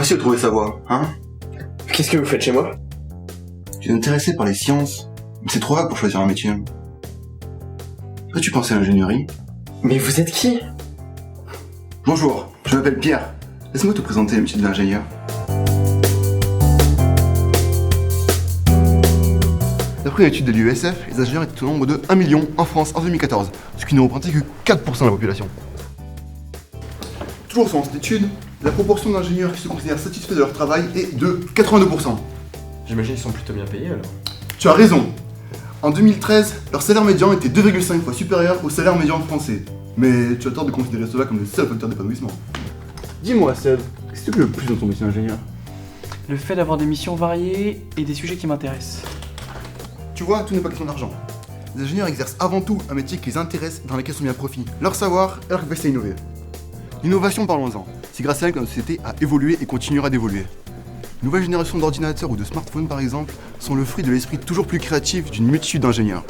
facile de trouver sa voie, hein? Qu'est-ce que vous faites chez moi? Tu es intéressé par les sciences, mais c'est trop vague pour choisir un métier. As-tu pensé à l'ingénierie? Mais vous êtes qui? Bonjour, je m'appelle Pierre. Laisse-moi te présenter le métier de l'ingénieur. D'après une étude de l'USF, les ingénieurs étaient au nombre de 1 million en France en 2014, ce qui ne représente que 4% de la population. Toujours selon cette étude, la proportion d'ingénieurs qui se considèrent satisfaits de leur travail est de 82%. J'imagine qu'ils sont plutôt bien payés alors. Tu as raison. En 2013, leur salaire médian était 2,5 fois supérieur au salaire médian français. Mais tu as tort de considérer cela comme le seul facteur d'épanouissement. Dis-moi, Seb, qu'est-ce que tu veux le plus dans ton métier d'ingénieur? Le fait d'avoir des missions variées et des sujets qui m'intéressent. Tu vois, tout n'est pas question d'argent. Les ingénieurs exercent avant tout un métier qui les intéresse et dans lequel sont bien profit. Leur savoir est leur capacité à innover. L'innovation, parlons-en. C'est grâce à elle que notre société a évolué et continuera d'évoluer. Les nouvelles générations d'ordinateurs ou de smartphones, par exemple, sont le fruit de l'esprit toujours plus créatif d'une multitude d'ingénieurs.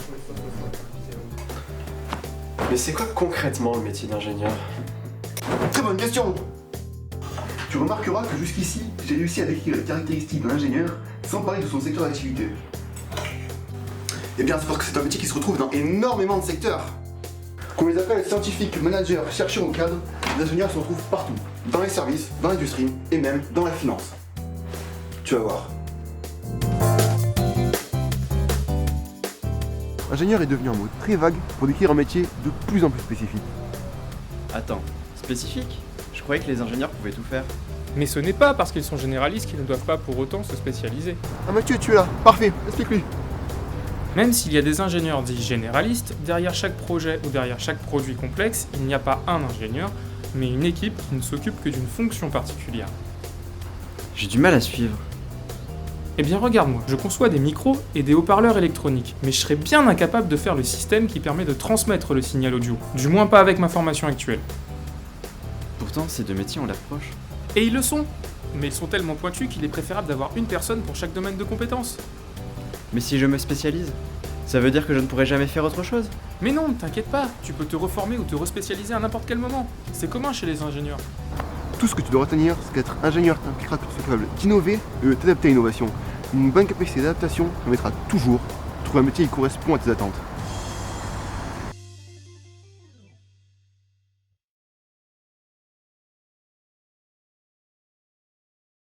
Mais c'est quoi concrètement le métier d'ingénieur? Très bonne question! Tu remarqueras que jusqu'ici, j'ai réussi à décrire les caractéristiques de l'ingénieur sans parler de son secteur d'activité. Eh bien, c'est parce que c'est un métier qui se retrouve dans énormément de secteurs. Qu'on les appelle scientifiques, managers, chercheurs ou cadres, les ingénieurs se retrouvent partout. Dans les services, dans l'industrie et même dans la finance. Tu vas voir. Ingénieur est devenu un mot très vague pour décrire un métier de plus en plus spécifique. Attends, spécifique? Je croyais que les ingénieurs pouvaient tout faire. Mais ce n'est pas parce qu'ils sont généralistes qu'ils ne doivent pas pour autant se spécialiser. Ah Mathieu, tu es là, parfait, explique-lui. Même s'il y a des ingénieurs dits généralistes, derrière chaque projet ou derrière chaque produit complexe, il n'y a pas un ingénieur, mais une équipe qui ne s'occupe que d'une fonction particulière. J'ai du mal à suivre. Eh bien regarde-moi, je conçois des micros et des haut-parleurs électroniques, mais je serais bien incapable de faire le système qui permet de transmettre le signal audio, du moins pas avec ma formation actuelle. Pourtant, ces deux métiers ont l'air proches. Et ils le sont, mais ils sont tellement pointus qu'il est préférable d'avoir une personne pour chaque domaine de compétences. Mais si je me spécialise, ça veut dire que je ne pourrai jamais faire autre chose? Mais non, t'inquiète pas, tu peux te reformer ou te respécialiser à n'importe quel moment. C'est commun chez les ingénieurs. Tout ce que tu dois retenir, c'est qu'être ingénieur t'impliquera que tu sois capable d'innover et de t'adapter à l'innovation. Une bonne capacité d'adaptation permettra toujours de trouver un métier qui correspond à tes attentes.